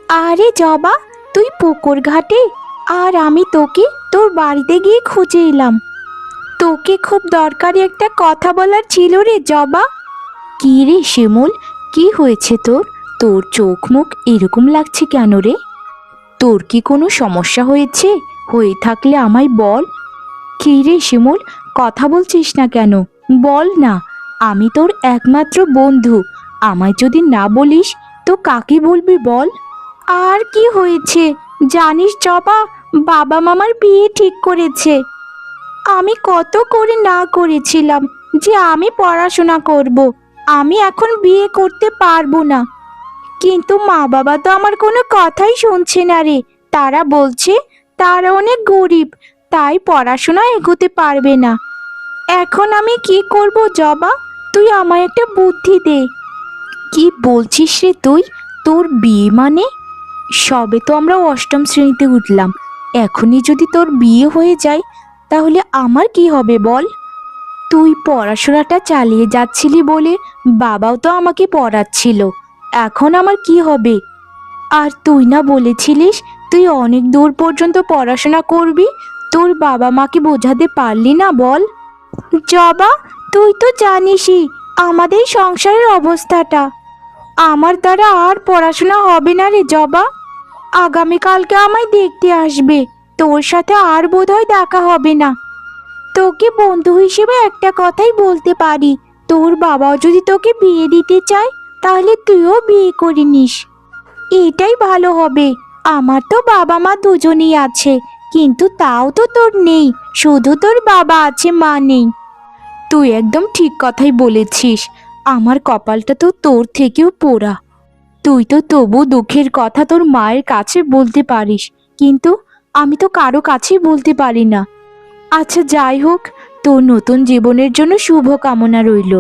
আরে জবা, তুই পুকুর ঘাটে? আর আমি তোকে তোর বাড়িতে গিয়ে খুঁজে এলাম। তোকে খুব দরকারি একটা কথা বলার ছিল রে জবা। কি রে শিমুল, কি হয়েছে তোর? তোর চোখ মুখ এরকম লাগছে কেন রে? তোর কি কোনো সমস্যা হয়েছে? হয়ে থাকলে আমায় বল। কি রে শিমুল, কথা বলছিস না কেন? বল না, আমি তোর একমাত্র বন্ধু। আমায় যদি না বলিস তো কাকে বলবি বল। আর কি হয়েছে জানিস জবা, বাবা মামার বিয়ে ঠিক করেছে। আমি কত করে না করেছিলাম যে আমি পড়াশোনা করব, আমি এখন বিয়ে করতে পারবো না। কিন্তু মা বাবা তো আমার কোনো কথাই শুনছে না রে। তারা বলছে তারা অনেক গরিব, তাই পড়াশোনা এগোতে পারবে না। এখন আমি কি করব জবা? তুই আমায় একটা বুদ্ধি দে। কি বলছিস রে তুই? তোর বিয়ে মানে? সবে তো আমরা অষ্টম শ্রেণীতে উঠলাম, এখনই যদি তোর বিয়ে হয়ে যায় তাহলে আমার কি হবে বল? তুই পড়াশোনাটা চালিয়ে যাচ্ছিলি বলে বাবাও তো আমাকে পড়াচ্ছিল, এখন আমার কি হবে? আর তুই না বলেছিলিস তুই অনেক দূর পর্যন্ত পড়াশোনা করবি, তোর বাবা মাকে বোঝাতে পারলি না বল? জবা, তুই তো জানিসই আমাদের সংসারের অবস্থাটা। আমার দ্বারা আর পড়াশোনা হবে না রে জবা। আগামীকালকে আমায় দেখতে আসবে, তোর সাথে আর বোধহয় দেখা হবে না। তোকে বন্ধু হিসেবে একটা কথাই বলতে পারি, তোর বাবাও যদি তোকে বিয়ে দিতে চায় তাহলে তুইও বিয়ে করে নিস। এটাই ভালো হবে। আমার তো বাবা মা দুজনেই আছে, কিন্তু তাও তো তোর নেই, শুধু তোর বাবা আছে, মা নেই। তুই একদম ঠিক কথাই বলেছিস, আমার কপালটা তো তোর থেকেও পোড়া। তুই তো তবু দুঃখের কথা তোর মায়ের কাছে বলতে পারিস, কিন্তু আমি তো কারো কাছেই বলতে পারি না। আচ্ছা যাই হোক, তোর নতুন জীবনের জন্য শুভ কামনা রইল।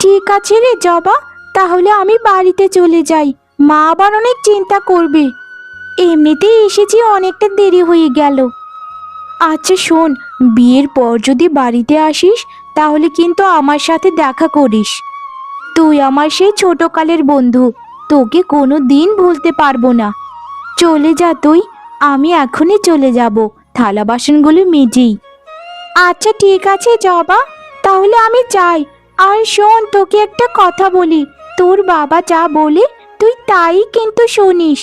ঠিক আছে রে জবা, তাহলে আমি বাড়িতে চলে যাই, মা আবার অনেক চিন্তা করবে। এমনিতেই এসেছি, অনেকটা দেরি হয়ে গেল। আচ্ছা শোন, বিয়ের পর যদি বাড়িতে আসিস তাহলে কিন্তু আমার সাথে দেখা করিস। তুই আমার সেই ছোটকালের বন্ধু, তোকে কোনো দিন ভুলতে পারবো না। চলে যা তুই, আমি এখনই চলে যাব, থালা বাসনগুলো মেজেই। আচ্ছা ঠিক আছে জবা, তাহলে আমি যাই। আর শোন, তোকে একটা কথা বলি, তোর বাবা যা বলে তুই তাই কিন্তু শুনিস,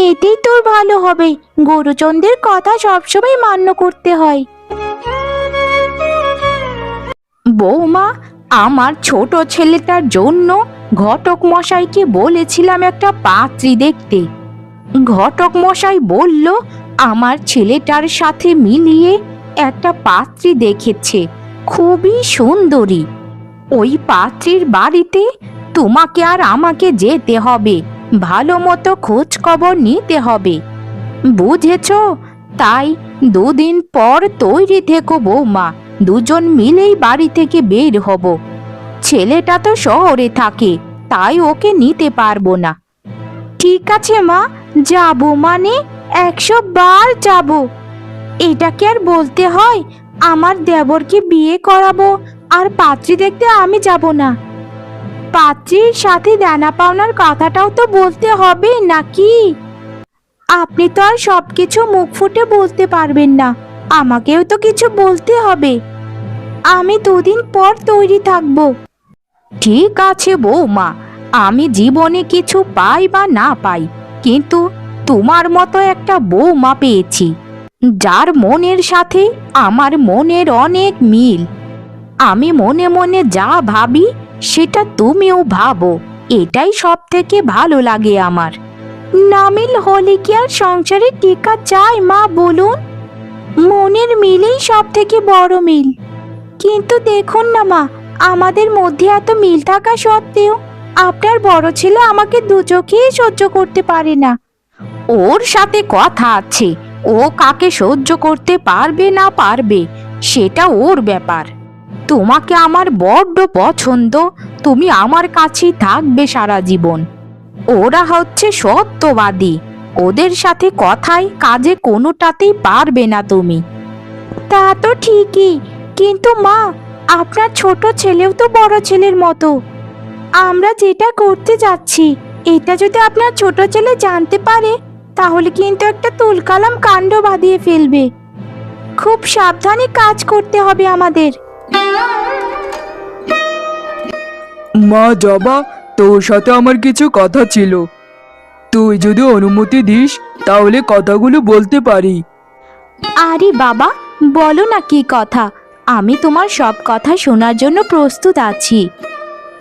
এতেই তোর ভালো হবে। গুরুজনদের কথা সবসময় মান্য করতে হয়। বৌমা, আমার ছোট ছেলেটার জন্য ঘটক মশাইকে বলেছিলাম একটা পাত্রী দেখতে। ঘটক মশাই বলল আমার ছেলেটার সাথে মিলিয়ে একটা পাত্রী দেখেছে, খুবই সুন্দরী। ওই পাত্রীর বাড়িতে তোমাকে আর আমাকে যেতে হবে, ভালো মতো খোঁজ খবর নিতে হবে, বুঝেছো? তাই দুদিন পর তৈরি থেকো বৌমা, দুজন মিলেই বাড়ি থেকে বের হব। ছেলেটা তো শহরে থাকে, তাই ওকে নিতে পারবো না। ঠিক আছে মা, যাবো মানে 100 বার যাব। এটাকে আর বলতে হয় আমার দেবরকে বিয়ে করাবো আর পাত্রী দেখতে আমি যাব না? পাত্রীর সাথে দেনা পাওনার কথাটাও তো বলতে হবে নাকি? আপনি তো আর সবকিছু মুখ ফুটে বলতে পারবেন না, আমাকেও তো কিছু বলতে হবে। আমি দুদিন পর তৈরি থাকবো। ঠিক আছে বৌমা, আমি জীবনে কিছু পাই বা না পাই, কিন্তু তোমার মতো একটা বৌমা পেয়েছি যার মনের সাথে আমার মনের অনেক মিল। আমি মনে মনে যা ভাবি সেটা তুমিও ভাবো, এটাই সব থেকে ভালো লাগে আমার। না মিল হলে কি আর সংসারে টিকা চায় মা বলুন? মনের মিলেই সব থেকে বড় মিল। কিন্তু দেখুন না মা, আমাদের মধ্যে এত মিল থাকা সত্ত্বেও আপনার বড় ছেলে আমাকে দু চোখেই সহ্য করতে পারে না। ওর সাথে কথা আছে, ও কাকে সহ্য করতে পারবে না পারবে সেটা ওর ব্যাপার। তোমাকে আমার বড্ড পছন্দ, তুমি আমার কাছেই থাকবে সারা জীবন। ওরা হচ্ছে সত্যবাদী, ওদের সাথে কথায় কাজে কোনোটাতেই পারবে না তুমি। তা তো ঠিকই, কিন্তু মা, আপনার ছোট ছেলেও তো বড় ছেলের মতো। আমরা যেটা করতে যাচ্ছি এটা যদি আপনার ছোট ছেলে জানতে পারে তাহলে কিন্তু একটা তুলকালাম কাণ্ড বাঁধিয়ে ফেলবে। খুব সাবধানে কাজ করতে হবে আমাদের। মা জবা, তোর সাথে আমার কিছু কথা ছিল। তুই যদি অনুমতি দিস তাহলে কথাগুলো বলতে পারি। আরে বাবা, বলো না কি কথা। আমি তোমার সব কথা শোনার জন্য প্রস্তুত আছি।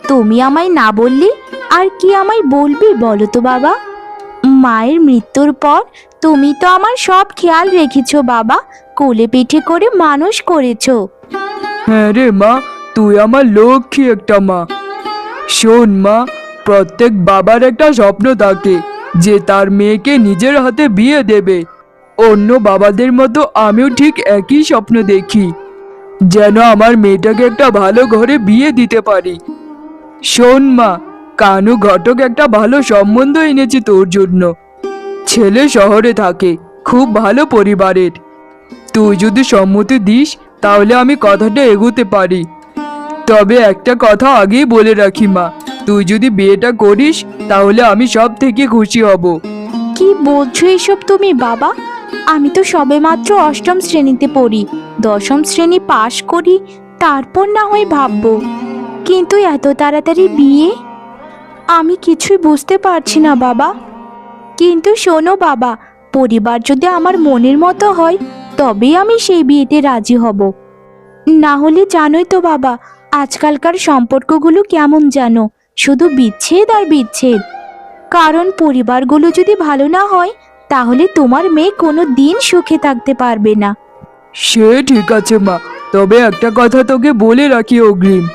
তুমি আমায় না বললে আর কি আমায় বলবি বলো তো বাবা। মায়ের মৃত্যুর পর তুমি তো আমার সব খেয়াল রেখেছো বাবা, কোলে পিঠে করে মানুষ করেছো। হ্যাঁ রে মা, তুই আমার লক্ষ্মী একটা মা। শোন মা, প্রত্যেক বাবার একটা স্বপ্ন থাকে যে তার মেয়েকে নিজের হাতে বিয়ে দেবে। অন্য বাবাদের মতো আমিও ঠিক একই স্বপ্ন দেখি, যেন আমার মেয়েটাকে একটা ভালো ঘরে বিয়ে দিতে পারি। শোন মা, কানু ঘটক একটা ভালো সম্বন্ধ এনেছে তোর জন্য। ছেলে শহরে থাকে, খুব ভালো পরিবারের। তুই যদি সম্মতি দিস তাহলে আমি কথাটা এগোতে পারি। তবে একটা কথা আগেই বলে রাখি মা, তুই যদি বিয়েটা করিস তাহলে আমি সব থেকে খুশি হব। কি বলছো এসব তুমি বাবা? আমি তো সবেমাত্র অষ্টম শ্রেণীতে পড়ি, দশম শ্রেণী পাশ করি, তারপর না হয় ভাববো। কিন্তু এত তাড়াতাড়ি বিয়ে? আমি কিছুই বুঝতে পারছি না বাবা। কিন্তু শোনো বাবা, পরিবার যদি আমার মনের মতো হয় তবেই আমি সেই বিয়েতে রাজি হব। না হলে জানোই তো বাবা, আজকালকার সম্পর্কগুলো কেমন জানো, শুধু বিচ্ছেদ আর বিচ্ছেদ। কারণ পরিবারগুলো যদি ভালো না হয় তাহলে তোমার মেয়ে কোনো দিন সুখে থাকতে পারবে না। সে ঠিক আছে মা, তবে একটা কথা তোকে বলে রাখি অগ্রিম,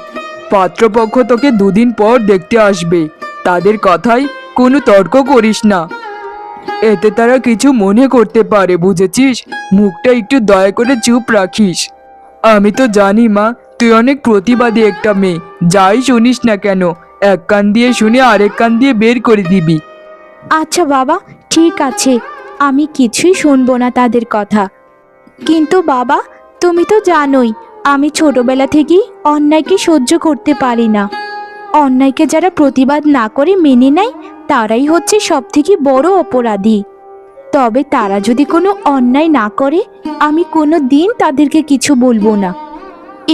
পাত্রপক্ষ তোকে দুদিন পর দেখতে আসবে। তাদের কথায় কোনো তর্ক করিস না, এতে তারা কিছু মনে করতে পারে, বুঝেছিস? মুখটা একটু দয়া করে চুপ রাখিস। আমি তো জানি মা, তুই অনেক প্রতিবাদী একটা মেয়ে। যাই শুনিস না কেন, এক কান দিয়ে শুনে আরেক কান দিয়ে বের করে দিবি। আচ্ছা বাবা, ঠিক আছে, আমি কিছুই শুনবো না তাদের কথা। কিন্তু বাবা, তুমি তো জানোই আমি ছোটবেলা থেকেই অন্যায়কে সহ্য করতে পারি না। অন্যায়কে যারা প্রতিবাদ না করে মেনে নেয় তারাই হচ্ছে সব থেকে বড় অপরাধী। তবে তারা যদি কোনো অন্যায় না করে আমি কোনো দিন তাদেরকে কিছু বলবো না।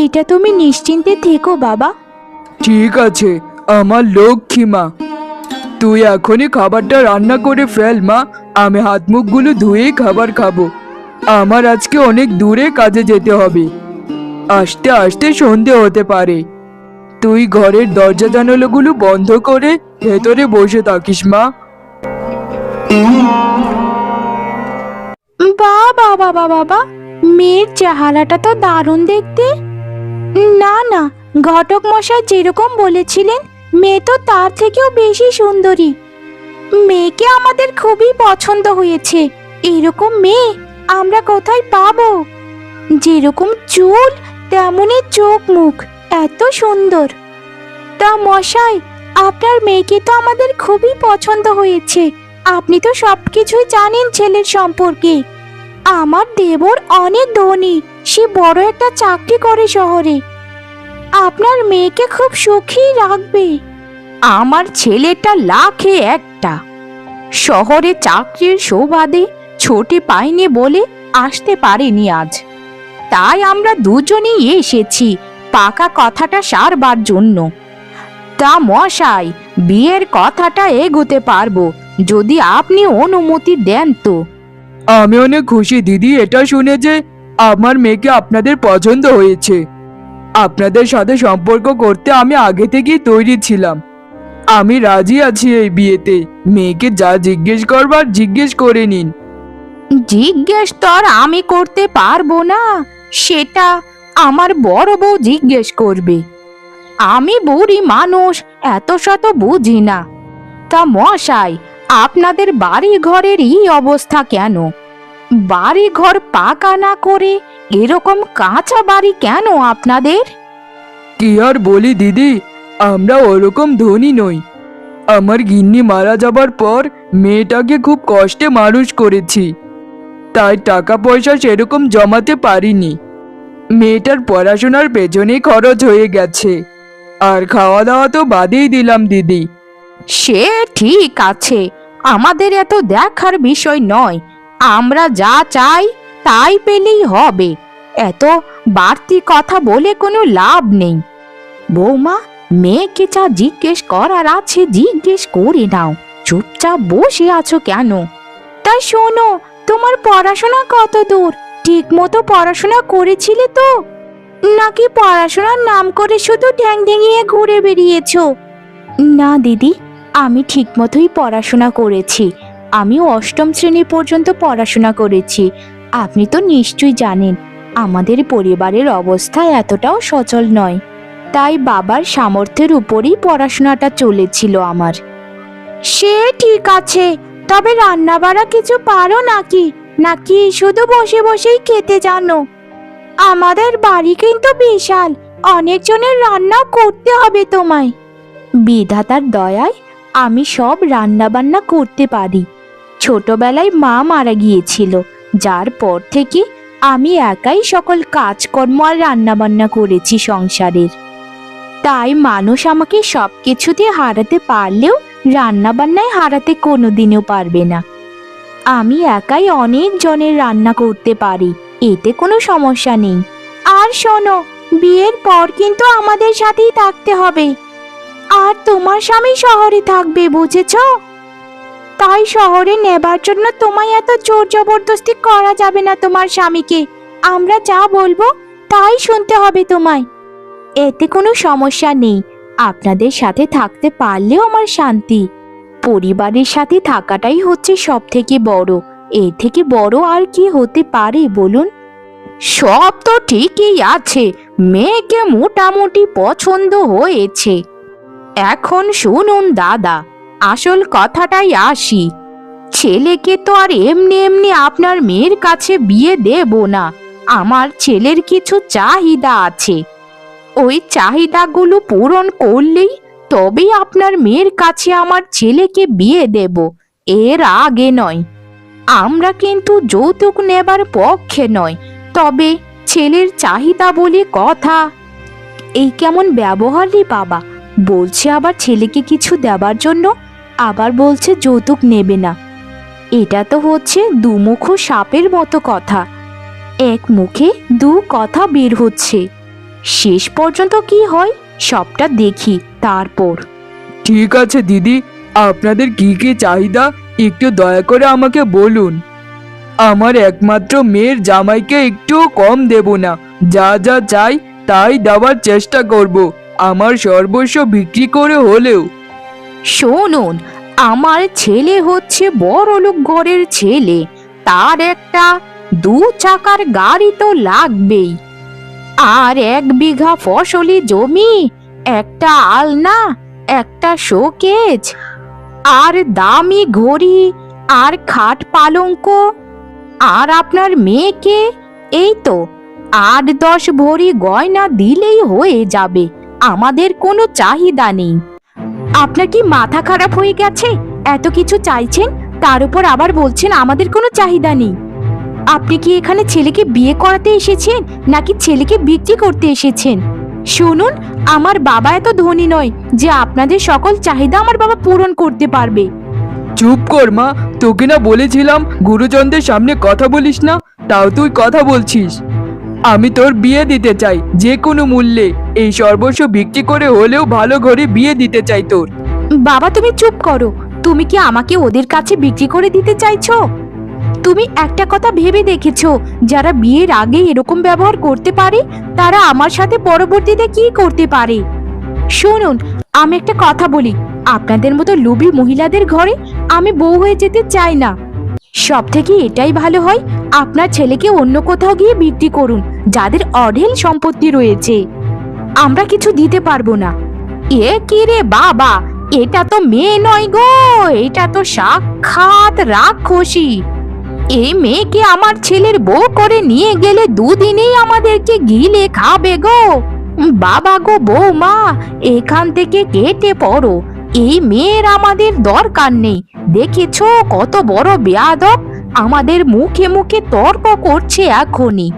এটা তুমি নিশ্চিন্তে থেকো বাবা। ঠিক আছে আমার লক্ষ্মী মা, তুই এখনই খাবারটা রান্না করে ফেল মা। আমি হাত মুখগুলো ধুয়েই খাবার খাবো। আমার আজকে অনেক দূরে কাজে যেতে হবে, আসতে আসতে সন্ধে হতে পারে। তুই ঘরের দরজা জানালাগুলো বন্ধ করে ভেতরে বসে থাকিস মা। বাবা বাবা বাবা, মেয়ের চেহারাটা তো দারুণ দেখতে। না না, ঘটক মশাই যেরকম বলেছিলেন মেয়ে তো তার থেকেও বেশি সুন্দরী। মেয়েকে আমাদের খুবই পছন্দ হয়েছে। এরকম মেয়ে আমরা কোথায় পাবো? যেরকম চুল তেমনই চোখ মুখ, এত সুন্দর। তা মশাই, আপনার মেয়েকে তো আমাদের খুবই পছন্দ হয়েছে। আপনি তো সবকিছুই জানেন ছেলের সম্পর্কে। আমার দেবর অনেক ধনী, সে বড় একটা চাকরি করে শহরে। আপনার মেয়েকে খুব সুখী রাখবে। আমার ছেলেটা লাখে একটা, শহরে চাকরির সুবাদে ছুটি পাইনি বলে আসতে পারেনি আজ। তাই আমরা দুজনেই এসেছি পাকা কথাটা সারবার জন্য। তা মশাই, বিয়ের কথাটা এগোতে পারবো যদি আপনি অনুমতি দেন তো। আমি অনেক খুশি দিদি এটা শুনে যে আমার মেয়েকে আপনাদের পছন্দ হয়েছে। আপনাদের সাথে সম্পর্ক করতে আমি আগে থেকেই তৈরি ছিলাম। আমি রাজি আছি এই বিয়েতে। মেয়েকে যা জিজ্ঞেস করবার জিজ্ঞেস করে নিন। জিজ্ঞেস তো আর আমি করতে পারবো না, সেটা আমার বড় বউ জিজ্ঞেস করবে। আমি বুড়ি মানুষ, এত শত বুঝি না। তা মশাই, আপনাদের বাড়ি ঘরের এই অবস্থা কেন? বাড়ি ঘর পাকা না করে এরকম কাঁচা বাড়ি কেন আপনাদের? কি আর বলি দিদি, আমরা ওরকম ধনী নই। আমার গিন্নি মারা যাবার পর মেয়েটাকে খুব কষ্টে মানুষ করেছি, তাই টাকা পয়সা সেরকম জমাতে পারিনি। মেয়েটার পড়াশোনার পেছনেই খরচ হয়ে গেছে, আর খাওয়া দাওয়া তো বাদেই দিলাম দিদি। সে ঠিক আছে, আমাদের এত দেখার বিষয় নয়। আমরা যা চাই তাই পেলেই হবে। এত বাড়তি কথা বলে কোনো লাভ নেই। বৌমা, মেয়েকে যা জিজ্ঞেস করার আছে জিজ্ঞেস করে নাও। চুপচাপ বসে আছো কেন? তাই শোনো, তোমার পড়াশোনা কত দূর? ঠিক মতো পড়াশোনা করেছিলে তো, নাকি পড়াশোনার নাম করে শুধু ঠ্যাং ঠ্যাঙিয়ে ঘুরে বেরিয়েছো? না দিদি, আমি ঠিক মতোই পড়াশোনা করেছি। আমি অষ্টম শ্রেণী পর্যন্ত পড়াশোনা করেছি। আপনি তো নিশ্চয়ই জানেন আমাদের পরিবারের অবস্থা এতটাও সচল নয়, তাই বাবার সামর্থ্যের উপরই পড়াশোনাটা চলেছিল আমার। সে ঠিক আছে, তবে রান্না বাড়া কিছু পারো নাকি, নাকি শুধু বসে বসেই খেতে জানো? আমাদের বাড়ি কিন্তু বিশাল, অনেকজনের রান্নাও করতে হবে তোমায়। বিধাতার দয়ায় আমি সব রান্না বান্না করতে পারি। ছোটবেলায় মা মারা গিয়েছিল, যার পর থেকে আমি একাই সকল কাজকর্ম আর রান্না বান্না করেছি সংসারের। তাই মানুষ আমাকে সবকিছুতে হারাতে পারলেও রান্না বান্নায় হারাতে কোনোদিনও পারবে না। আমি একাই অনেক জনের রান্না করতে পারি, এতে কোনো সমস্যা নেই। আর শোনো, বিয়ের পর কিন্তু আমাদের সাথেই থাকতে হবে। আর তোমার স্বামী শহরে থাকবে, বুঝেছো? তাই শহরে নেবার জন্য তোমায় এত জোর জবরদস্তি করা যাবে না তোমার স্বামীকে। আমরা যা বলবো তাই শুনতে হবে তোমায়। এতে কোনো সমস্যা নেই, আপনাদের সাথে থাকতে পারলেও আমার শান্তি। পরিবারের সাথে থাকাটাই হচ্ছে সব থেকে বড়। এর থেকে বড় আর কি হতে পারে বলুন? সব তো ঠিকই আছে, মেয়েকে মোটামুটি পছন্দ হয়েছে। এখন শুনুন দাদা, আসল কথাটাই আসি। ছেলেকে তো আর এমনি এমনি আপনার মেয়ের কাছে বিয়ে দেব না। আমার ছেলের কিছু চাহিদা আছে, ওই চাহিদাগুলো পূরণ করলেই তবেই আপনার মেয়ের কাছে আমার ছেলেকে বিয়ে দেব, এর আগে নয়। আমরা কিন্তু যৌতুক নেবার পক্ষে নয়, তবে ছেলের চাহিদা বলে কথা। এই কেমন ব্যবহার রে বাবা! বলছে আবার ছেলেকে কিছু দেবার জন্য, আবার বলছে যৌতুক নেবে না। এটা তো হচ্ছে দুমুখো সাপের মতো কথা। এক মুখে দু কথা বের হচ্ছে। শেষ পর্যন্ত কি হয় সবটা দেখি তারপর। ঠিক আছে দিদি, আপনাদের কি কি চাহিদা একটু দয়া করে আমাকে বলুন। আমার একমাত্র মেয়ের জামাইকে একটু কম দেব না। যা যা চাই তাই দেওয়ার চেষ্টা করব, আমার সর্বস্ব বিক্রি করে হলেও। শুনুন, আমার ছেলে হচ্ছে বড়লোক ঘরের ছেলে, তার একটা 2 চাকার গাড়ি তো লাগবেই। আর 1 বিঘা ফসলি জমি, একটা আলনা, একটা শোকেজ, আর দামি ঘড়ি, আর খাট পালঙ্ক। আর আপনার মেয়েকে এই তো 8-10 ভরি গয়না দিলেই হয়ে যাবে। আমাদের কোনো চাহিদা নেই। আপনার কি মাথা খারাপ হয়ে গেছে? এত কিছু চাইছেন, তার উপর আবার বলছেন আমাদের কোনো চাহিদা নেই। আপনি কি এখানে ছেলেকে বিয়ে করাতে এসেছেন, নাকি ছেলেকে বিক্রি করতে এসেছেন? শুনুন, আমার বাবা এত ধনী নয় যে আপনাদের সকল চাহিদা আমার বাবা পূরণ করতে পারবে। চুপ কর মা, তোকে না বলেছিলাম গুরুজনদের সামনে কথা বলিস না, তাও তুই কথা বলছিস। আমি তোর বিয়ে দিতে চাই যে কোনো মূল্যে, এই সর্বস্ব বিক্রি করে হলেও ভালো ঘরে বিয়ে দিতে চাই তোর। বাবা তুমি চুপ করো। তুমি কি আমাকে ওদের কাছে বিক্রি করে দিতে চাইছো? তুমি একটা কথা ভেবে দেখেছো, যারা বিয়ের আগে এরকম ব্যবহার করতে পারে তারা আমার সাথে পরবর্তীতে কি করতে পারে? শুনুন, আমি একটা কথা বলি, আপনাদের মতো লোভী মহিলাদের ঘরে আমি বউ হয়ে যেতে চাই না। সব থেকে এটাই ভালো হয় আপনার ছেলেকে অন্য কোথাও গিয়ে বিক্রি করুন, যাদের অঢেল সম্পত্তি রয়েছে। আমরা কিছু দিতে পারবো না। এ কি রে বাবা, এটা তো মেয়ে নয় গো, এটা তো সাক্ষাৎ রাক্ষসী। এই মেয়েকে আমার ছেলের বউ করে নিয়ে গেলে 2 দিনেই আমাদেরকে গিলে খাবে গো। বাবা গো বৌমা, এখান থেকে কেটে পড়ো। এই মেয়ের আমাদের দরকার নেই। দেখেছো কত বড় বেয়াদব, আমাদের মুখে মুখে তর্ক করছে এখনই।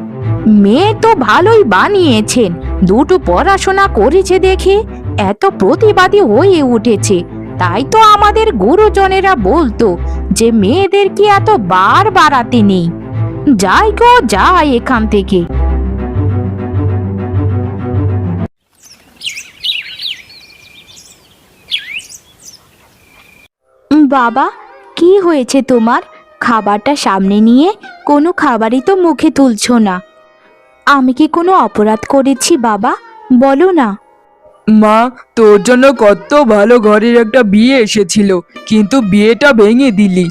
মেয়ে তো ভালোই বানিয়েছেন, 2টো পড়াশোনা করেছে দেখে এত প্রতিবাদী হয়ে উঠেছে। তাই তো আমাদের গুরুজনেরা বলতো যে মেয়েদেরকে এত বার বাড়াতে নেই। যাই গো যাই এখান থেকে। বাবা, কি হয়েছে তোমার? খাবারটা সামনে নিয়ে কোনো খাবারই তো মুখে তুলছো না। আমি কি কোনো অপরাধ করেছি বাবা? বলো না। মা, তোর জন্য কত ভালো ঘরের একটা বিয়ে এসেছিল, কিন্তু বিয়েটা ভেঙে দিলি।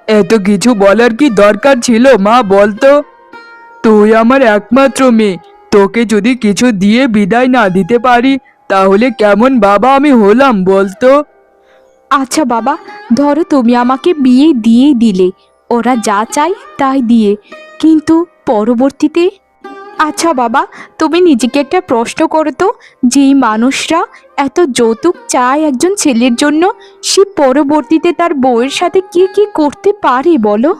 এত কিছু বলার কি দরকার ছিল মা, বলতো? তুই আমার একমাত্র মেয়ে, তোকে যদি কিছু দিয়ে বিদায় না দিতে পারি তাহলে কেমন বাবা আমি হলাম বলতো? আচ্ছা বাবা, ধরো তুমি আমাকে বিয়ে দিয়ে দিলে, ওরা যা চায় তাই দিয়ে, কিন্তু পরবর্তীতে? আচ্ছা বাবা, তুমি নিজেকে একটা প্রশ্ন করো তো, যেই মানুষরা এত যৌতুক চায় একজন ছেলের জন্য, সে পরবর্তীতে তার বউয়ের সাথে কি কি করতে পারে বলো?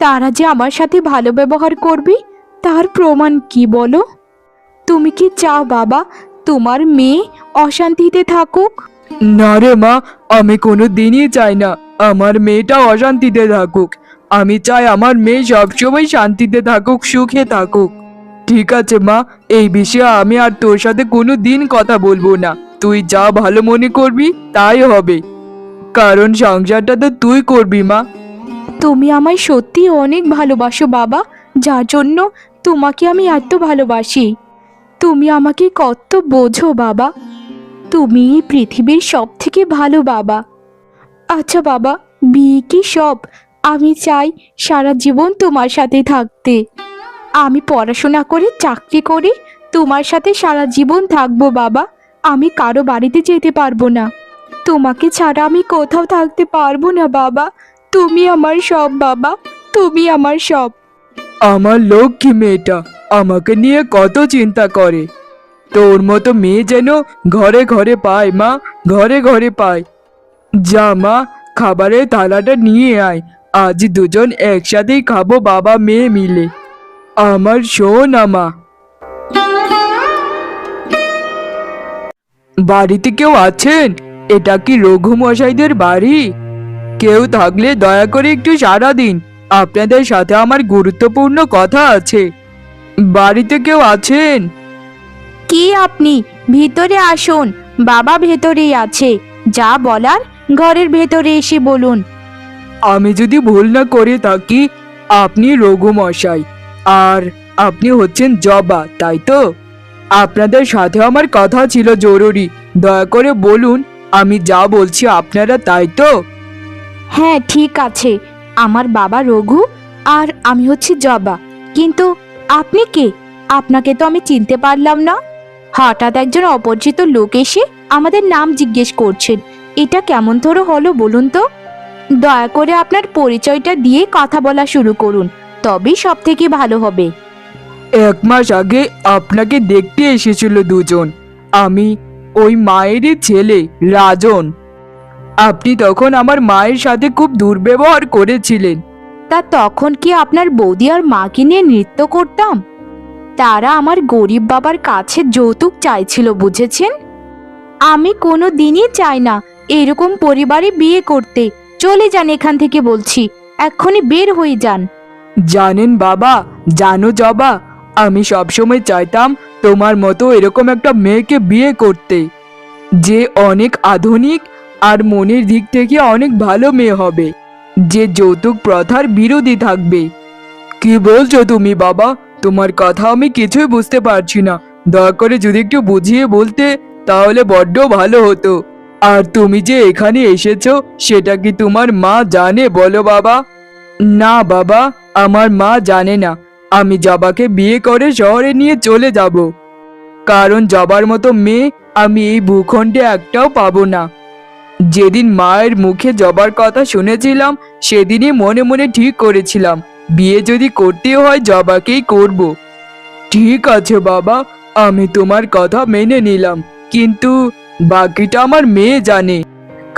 তারা যে আমার সাথে ভালো ব্যবহার করবে, তার প্রমাণ কি বলো? তুমি কি চাও বাবা তোমার মেয়ে অশান্তিতে থাকুক? না রে মা, আমি কোনো দিনই চাই না আমার মেয়েটা অশান্তিতে থাকুক। আমি চাই আমার মেয়ে সবসময় শান্তিতে থাকুক, সুখে থাকুক। ঠিক আছে মা, এই বিষয়ে আমি আর তোর সাথে কোনো দিন কথা বলবো না। তুই যা ভালো মনে করবি তাই হবে, কারণ সংসারটা তো তুই করবি মা। তুমি আমায় সত্যি অনেক ভালোবাসো বাবা, যার জন্য তোমাকে আমি এত ভালোবাসি। তুমি আমাকে কত বোঝো বাবা। তুমি এই পৃথিবীর সব থেকে ভালো বাবা। আচ্ছা বাবা, বিয়ে কি সব? আমি চাই সারা জীবন তোমার সাথে থাকতে। আমি পড়াশোনা করে চাকরি করে তোমার সাথে সারা জীবন থাকবো বাবা। আমি কারো বাড়িতে যেতে পারবো না। তোমাকে ছাড়া আমি কোথাও থাকতে পারবো না বাবা। তুমি আমার সব বাবা, তুমি আমার সব। আমার লক্ষ্মী মেয়েটা আমাকে নিয়ে কত চিন্তা করে। তোর মতো মেয়ে যেন ঘরে ঘরে পায় মা, ঘরে ঘরে পায়। যা মা, খাবারের থালাটা নিয়ে আয়, আজ দুজন একসাথেই খাবো বাবা মেয়ে মিলে। আমার সোনা মা। বাড়িতে কেউ আছেন? এটা কি রঘু মশাইদের বাড়ি? কেউ থাকলে দয়া করে একটু সাড়া দিন, আপনাদের সাথে আমার গুরুত্বপূর্ণ কথা আছে। বাড়িতে কেউ আছেন? কি আপনি? ভিতরে আসুন। বাবা ভেতরেই আছে, যা বলার ঘরের ভেতরে এসে বলুন। আমি যদি ভুল না করে থাকি, আপনি রঘু মশাই, আর আপনি হচ্ছেন জবা, তাই তো? আপনাদের সাথে আমার কথা ছিল জরুরি, দয়া করে বলুন। আমি যা বলছি আপনারা তাই তো? হ্যাঁ ঠিক আছে, আমার বাবা রঘু আর আমি হচ্ছি জবা। কিন্তু আপনি কে? আপনাকে তো আমি চিনতে পারলাম না। হঠাৎ একজন অপরিচিত লোক এসে আমাদের নাম জিজ্ঞেস করছেন, এটা কেমন ধরো হলো বলুন তো? দয়া করে আপনার পরিচয়টা দিয়ে কথা বলা শুরু করুন, তবেই সব থেকে ভালো হবে। 1 মাস আগে আপনাকে দেখতে এসেছিল দুজন। আমি ওই মায়েরই ছেলে, রাজন। আপনি তখন আমার মায়ের সাথে খুব দুর্ব্যবহার করেছিলেন। তা তখন কি আপনার বৌদি আর মাকে নিয়ে নৃত্য করতাম? তারা আমার গরিব বাবার কাছে যৌতুক চাইছিল, বুঝেছেন? আমি কোনো দিনই চাই না এরকম পরিবারে বিয়ে করতে। চলে যান এখান থেকে বলছি, এক্ষুনি বের হয়ে যান। জানেন বাবা, জানো জবা, আমি সবসময় চাইতাম তোমার মতো এরকম একটা মেয়েকে বিয়ে করতে, যে অনেক আধুনিক আর মনের দিক থেকে অনেক ভালো মেয়ে হবে, যে যৌতুক প্রথার বিরোধী থাকবে। কি বলছো তুমি বাবা? তোমার কথা আমি কিছুই বুঝতে পারছি না। দয়া করে যদি একটু বুঝিয়ে বলতে তাহলে বড্ড ভালো হতো। আর তুমি যে এখানে এসেছো সেটা কি তোমার মা জানে বলো বাবা? না বাবা, আমার মা জানে না। আমি জবাকে বিয়ে করে শহরে নিয়ে চলে যাব, কারণ জবার মতো মেয়ে আমি এই ভূখণ্ডে একটাও পাবো না। যেদিন মায়ের মুখে জবার কথা শুনেছিলাম সেদিনই মনে মনে ঠিক করেছিলাম বিয়ে যদি করতে হয় জবাকেই করব। ঠিক আছে বাবা, আমি তোমার কথা মেনে নিলাম, কিন্তু বাকিটা আমার মেয়ে জানে,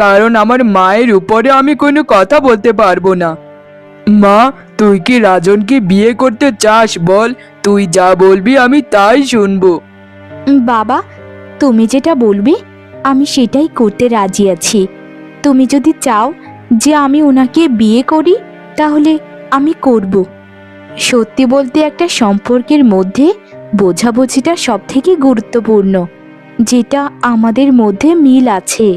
কারণ আমার মায়ের উপরে আমি কোনো কথা বলতে পারবো না। মা, তুই কি রাজনকে বিয়ে করতে চাস বল? তুই যা বলবি আমি তাই শুনবো। বাবা, তুমি যেটা বলবে আমি সেটাই করতে রাজি আছি। তুমি যদি চাও যে আমি ওনাকে বিয়ে করি তাহলে আমি করব। সত্যি বলতে একটা সম্পর্কের মধ্যে বোঝাবুঝিটা সব থেকে গুরুত্বপূর্ণ, যেটা আমাদের মধ্যে মিল আছে।